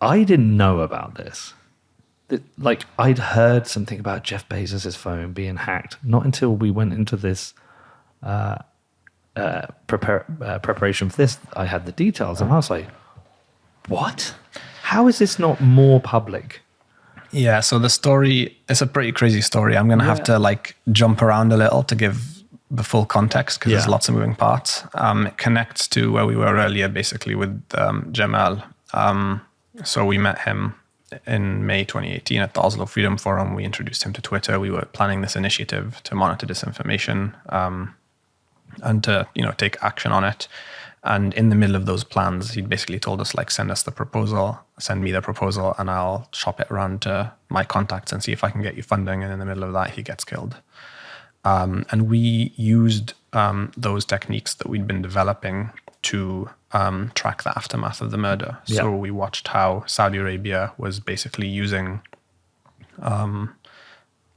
I didn't know about this. Like, I'd heard something about Jeff Bezos' phone being hacked, not until we went into this preparation for this. I had the details, and I was like, what? How is this not more public? Yeah, so the story is a pretty crazy story. I'm going to have to like jump around a little to give the full context because there's lots of moving parts. It connects to where we were earlier, basically with Jamal. So we met him in May 2018 at the Oslo Freedom Forum. We introduced him to Twitter. We were planning this initiative to monitor disinformation and to, take action on it. And in the middle of those plans, he basically told us, like, send me the proposal, and I'll shop it around to my contacts and see if I can get you funding. And in the middle of that, he gets killed. And we used those techniques that we'd been developing to track the aftermath of the murder. Yeah. So we watched how Saudi Arabia was basically using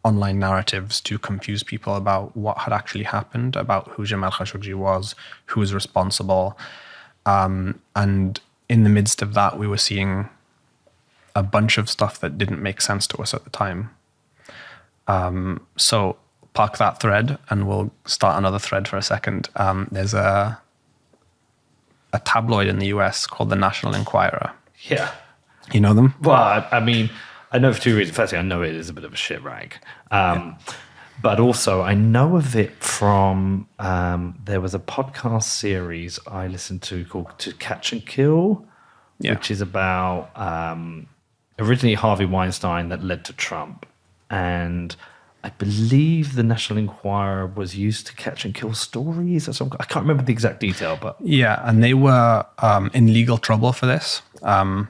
online narratives to confuse people about what had actually happened, about who Jamal Khashoggi was, who was responsible. And in the midst of that, we were seeing a bunch of stuff that didn't make sense to us at the time. So park that thread and we'll start another thread for a second. There's a tabloid in the US called the National Enquirer. Yeah. You know them? Well, I mean, I know for two reasons. Firstly, I know it is a bit of a shit rag. But also, I know of it from, there was a podcast series I listened to called To Catch and Kill, which is about originally Harvey Weinstein that led to Trump. And I believe the National Enquirer was used to catch and kill stories or something. I can't remember the exact detail, but... Yeah, and they were in legal trouble for this.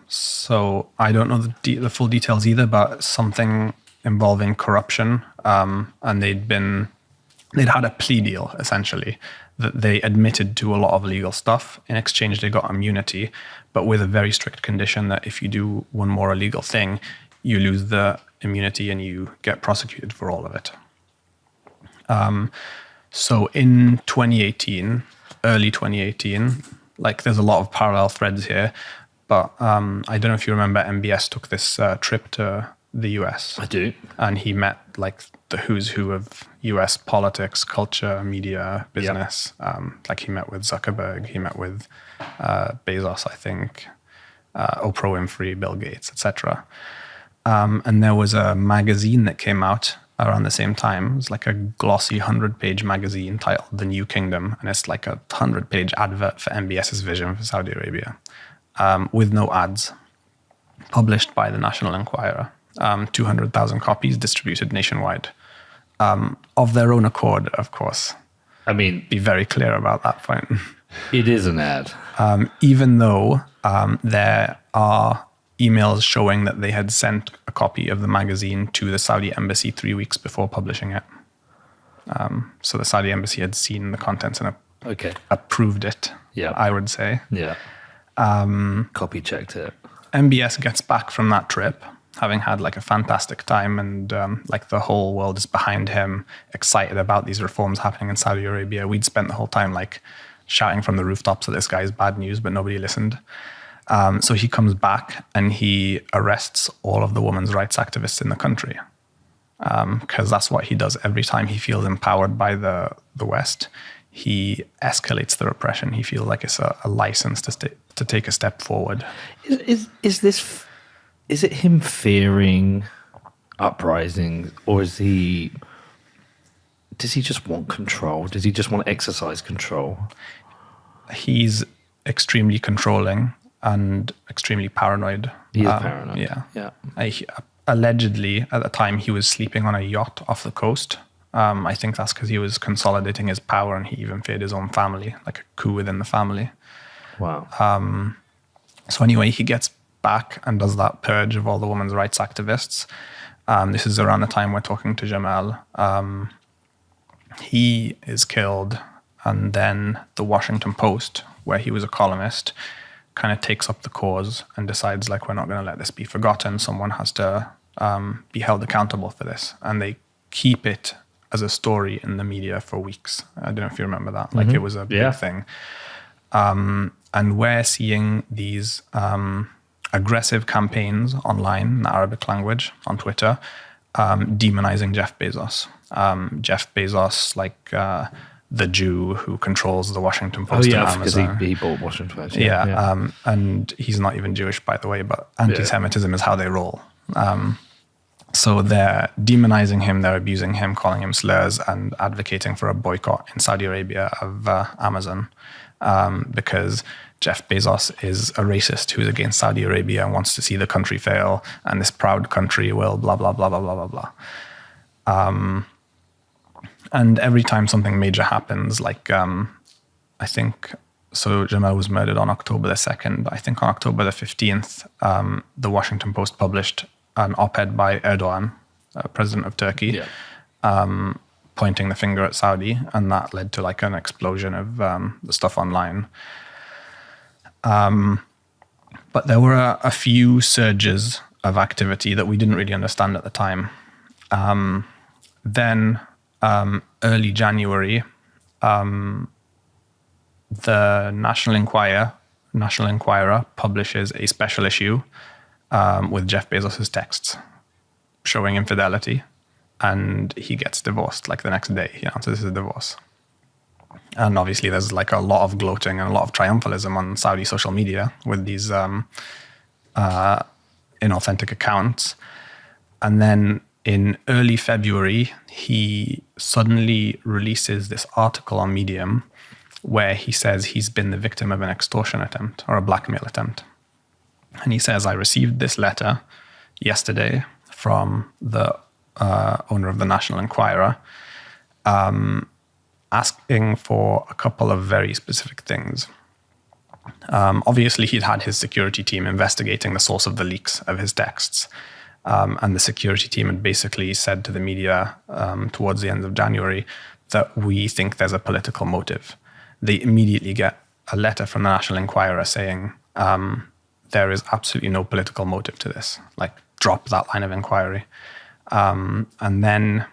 So I don't know the full details either, but something involving corruption. And they'd had a plea deal, essentially, that they admitted to a lot of illegal stuff. In exchange, they got immunity, but with a very strict condition that if you do one more illegal thing, you lose the immunity and you get prosecuted for all of it. So in 2018, early 2018, like there's a lot of parallel threads here, but I don't know if you remember, MBS took this trip to the US. I do. And he met like the who's who of US politics, culture, media, business. Like he met with Zuckerberg, he met with Bezos, I think, Oprah Winfrey, Bill Gates, etc. And there was a magazine that came out around the same time. It was like a glossy 100-page magazine titled The New Kingdom. And it's like a 100-page advert for MBS's vision for Saudi Arabia with no ads, published by the National Enquirer. 200,000 copies distributed nationwide. Of their own accord, of course. I mean... Be very clear about that point. It is an ad. Even though there are emails showing that they had sent a copy of the magazine to the Saudi embassy 3 weeks before publishing it. So the Saudi embassy had seen the contents and approved it, I would say. Yeah. Copy checked it. MBS gets back from that trip, having had like a fantastic time, and like the whole world is behind him, excited about these reforms happening in Saudi Arabia. We'd spent the whole time like shouting from the rooftops that this guy is bad news, but nobody listened. So he comes back and he arrests all of the women's rights activists in the country, because that's what he does every time he feels empowered by the West. He escalates the repression. He feels like it's a license to take a step forward. Is it him fearing uprising, or does he just want control? Does he just want to exercise control? He's extremely controlling and extremely paranoid. He is paranoid. Yeah. Allegedly, at the time, he was sleeping on a yacht off the coast. I think that's because he was consolidating his power, and he even feared his own family, like a coup within the family. Wow. So anyway, he gets back and does that purge of all the women's rights activists. This is around the time we're talking to Jamal. He is killed, and then the Washington Post, where he was a columnist, kind of takes up the cause and decides, like, we're not going to let this be forgotten. Someone has to be held accountable for this. And they keep it as a story in the media for weeks. I don't know if you remember that. Like, it was a big thing. And we're seeing these aggressive campaigns online in the Arabic language on Twitter, demonizing Jeff Bezos. Jeff Bezos, like the Jew who controls the Washington Post and Amazon. Because he bought Washington Post. And he's not even Jewish, by the way, but anti-Semitism is how they roll. So they're demonizing him, they're abusing him, calling him slurs, and advocating for a boycott in Saudi Arabia of Amazon because Jeff Bezos is a racist who's against Saudi Arabia and wants to see the country fail, and this proud country will blah, blah, blah, blah, blah, blah, blah. And every time something major happens, like I think, so Jamal was murdered on October the 2nd, but I think on October the 15th, the Washington Post published an op-ed by Erdogan, president of Turkey, pointing the finger at Saudi, and that led to like an explosion of the stuff online. But there were a few surges of activity that we didn't really understand at the time. Then early January, the National Enquirer publishes a special issue with Jeff Bezos' texts showing infidelity, and he gets divorced like the next day. He announces his divorce. And obviously there's like a lot of gloating and a lot of triumphalism on Saudi social media with these inauthentic accounts. And then in early February, he suddenly releases this article on Medium where he says he's been the victim of an extortion attempt or a blackmail attempt. And he says, I received this letter yesterday from the owner of the National Enquirer asking for a couple of very specific things. Obviously, he'd had his security team investigating the source of the leaks of his texts. And the security team had basically said to the media towards the end of January that we think there's a political motive. They immediately get a letter from the National Enquirer saying there is absolutely no political motive to this. Like, drop that line of inquiry. And then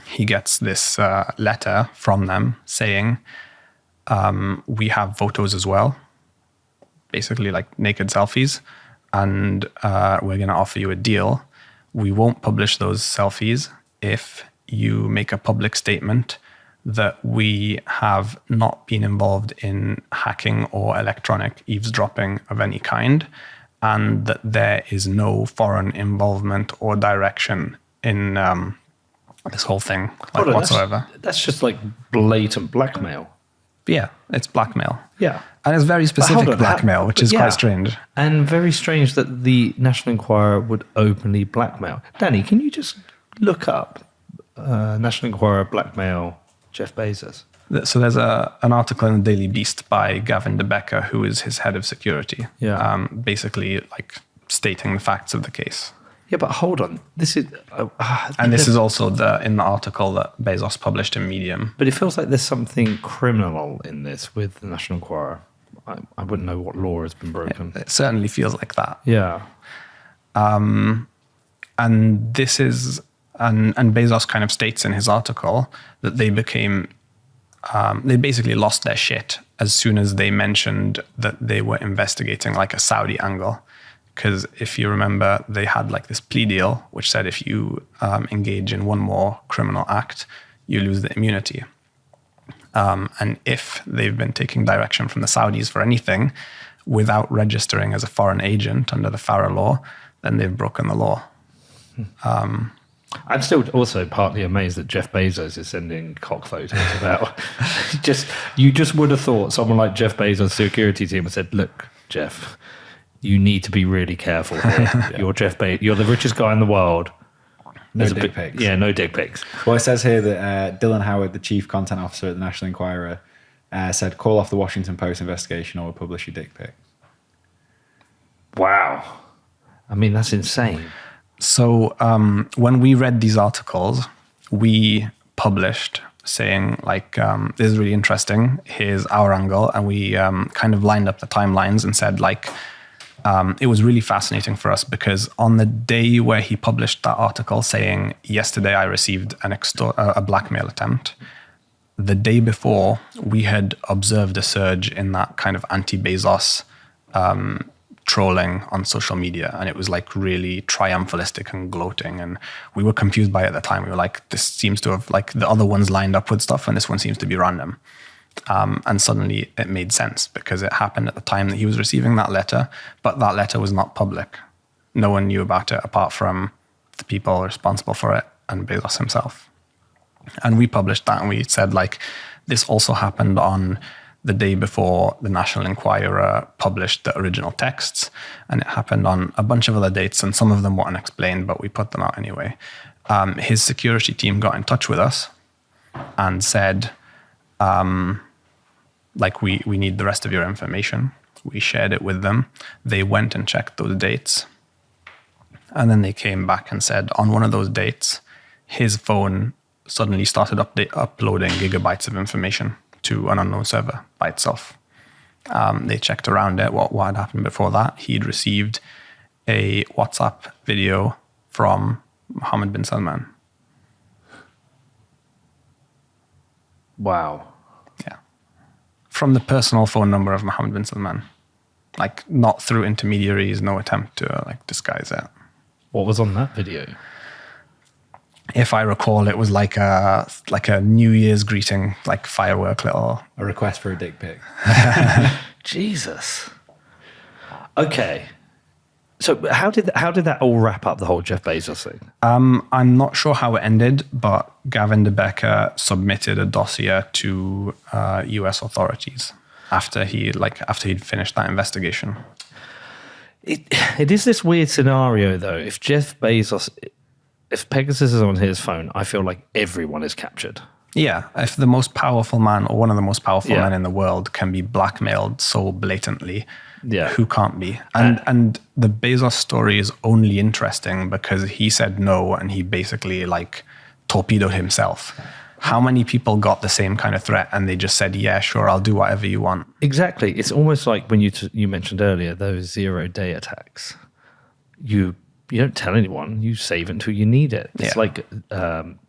he gets this letter from them saying, we have photos as well, basically like naked selfies, and we're going to offer you a deal. We won't publish those selfies if you make a public statement that we have not been involved in hacking or electronic eavesdropping of any kind, and that there is no foreign involvement or direction in this whole thing whatsoever. That's just like blatant blackmail. Yeah, it's blackmail. Yeah. And it's very specific blackmail, which is quite strange. And very strange that the National Enquirer would openly blackmail. Danny, can you just look up National Enquirer blackmail Jeff Bezos? So there's an article in the Daily Beast by Gavin De Becker, who is his head of security, basically like stating the facts of the case. Yeah, but hold on. This is... and this is also in the article that Bezos published in Medium. But it feels like there's something criminal in this with the National Enquirer. I wouldn't know what law has been broken. It certainly feels like that. Yeah. And this is... And Bezos kind of states in his article that they became... they basically lost their shit as soon as they mentioned that they were investigating like a Saudi angle. Because if you remember, they had like this plea deal, which said if you engage in one more criminal act, you lose the immunity. And if they've been taking direction from the Saudis for anything without registering as a foreign agent under the FARA law, then they've broken the law. I'm still also partly amazed that Jeff Bezos is sending cock photos about. You just would have thought someone like Jeff Bezos' security team had said, look, Jeff, you need to be really careful here. You're Jeff Bezos. You're the richest guy in the world. No dick pics. Yeah, no dick pics. Well, it says here that Dylan Howard, the chief content officer at the National Enquirer, said, call off the Washington Post investigation or we'll publish your dick pic. Wow. I mean, that's insane. So when we read these articles, we published saying like, this is really interesting. Here's our angle. And we kind of lined up the timelines and said like, it was really fascinating for us because on the day where he published that article saying, yesterday I received a blackmail attempt, the day before we had observed a surge in that kind of anti-Bezos trolling on social media, and it was like really triumphalistic and gloating, and we were confused by it at the time. We were like, this seems to have, like, the other ones lined up with stuff and this one seems to be random. And suddenly it made sense because it happened at the time that he was receiving that letter, but that letter was not public. No one knew about it apart from the people responsible for it and Bezos himself. And we published that, and we said, like, this also happened on the day before the National Enquirer published the original texts, and it happened on a bunch of other dates, and some of them were unexplained, but we put them out anyway. His security team got in touch with us and said, like, we need the rest of your information. We shared it with them. They went and checked those dates, and then they came back and said on one of those dates, his phone suddenly started uploading gigabytes of information to an unknown server by itself. They checked around it, what had happened before that. He'd received a WhatsApp video from Mohammed bin Salman. Wow. Yeah. From the personal phone number of Mohammed bin Salman. Like, not through intermediaries, no attempt to like disguise it. What was on that video? If I recall, it was like a New Year's greeting, like firework little. A request for a dick pic. Jesus. Okay. So how did that all wrap up, the whole Jeff Bezos thing? I'm not sure how it ended, but Gavin de Becker submitted a dossier to US authorities after he'd finished that investigation. It is this weird scenario, though. If Pegasus is on his phone, I feel like everyone is captured. Yeah, if the most powerful man, or one of the most powerful men in the world, can be blackmailed so blatantly, who can't be? And the Bezos story is only interesting because he said no, and he basically like torpedoed himself. How many people got the same kind of threat and they just said, yeah, sure, I'll do whatever you want? Exactly. It's almost like when you mentioned earlier, those 0-day attacks. You don't tell anyone, you save it until you need it. It's like, I don't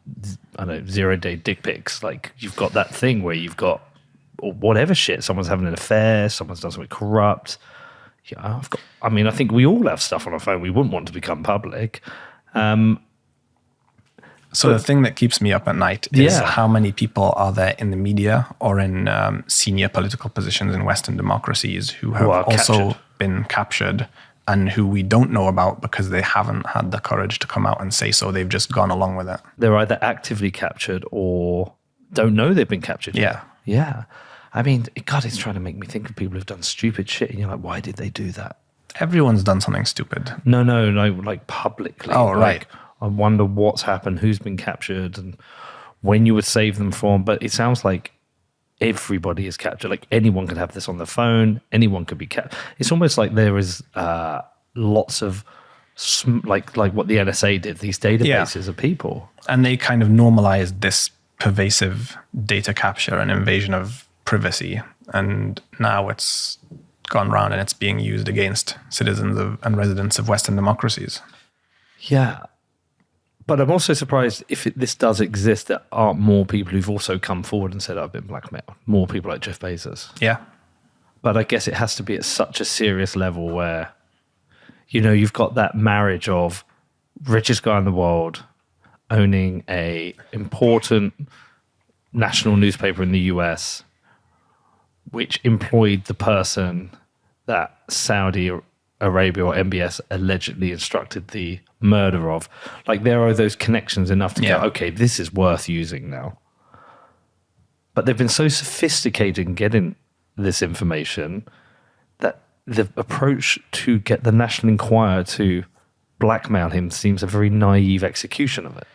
know, 0-day dick pics. Like, you've got that thing where you've got, or whatever shit, someone's having an affair, someone's done something corrupt. Yeah, I think we all have stuff on our phone we wouldn't want to become public. So the thing that keeps me up at night is how many people are there in the media or in senior political positions in Western democracies who have also been captured and who we don't know about because they haven't had the courage to come out and say so. They've just gone along with it. They're either actively captured or don't know they've been captured. Yeah. I mean, God, it's trying to make me think of people who've done stupid shit. And you're like, why did they do that? Everyone's done something stupid. No, like publicly. Oh, right. I wonder what's happened, who's been captured, and when you would save them from. But it sounds like everybody is captured. Like, anyone could have this on their phone. Anyone could be captured. It's almost like there is lots of, like what the NSA did, these databases of people. And they kind of normalized this pervasive data capture and invasion of privacy. And now it's gone round and it's being used against citizens and residents of Western democracies. Yeah. But I'm also surprised if this does exist, there aren't more people who've also come forward and said, I've been blackmailed. More people like Jeff Bezos. Yeah. But I guess it has to be at such a serious level where, you've got that marriage of richest guy in the world owning a important national newspaper in the US, which employed the person that Saudi Arabia or MBS allegedly instructed the murder of. Like, there are those connections enough to go, okay, this is worth using now. But they've been so sophisticated in getting this information that the approach to get the National Enquirer to blackmail him seems a very naive execution of it.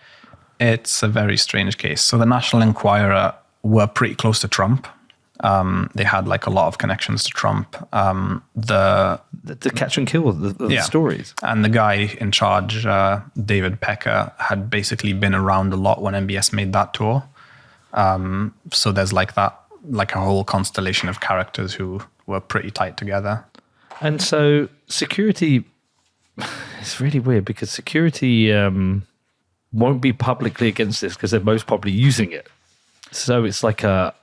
It's a very strange case. So the National Enquirer were pretty close to Trump. They had like a lot of connections to Trump. The catch and kill the stories. And the guy in charge, David Pecker, had basically been around a lot when MBS made that tour. So there's like a whole constellation of characters who were pretty tight together. And so security, it's really weird because security won't be publicly against this because they're most probably using it. So it's like a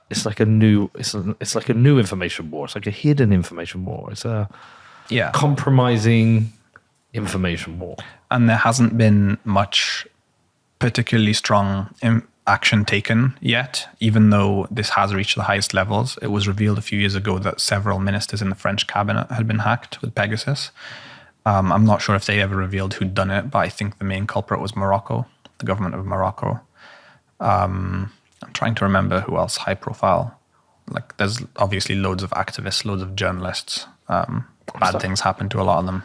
new information war. It's like a hidden information war. Yeah. compromising information war. And there hasn't been much particularly strong action taken yet, even though this has reached the highest levels. It was revealed a few years ago that several ministers in the French cabinet had been hacked with Pegasus. I'm not sure if they ever revealed who'd done it, but I think the main culprit was Morocco, the government of Morocco. I'm trying to remember who else high profile. Like, there's obviously loads of activists, loads of journalists. Bad things happen to a lot of them.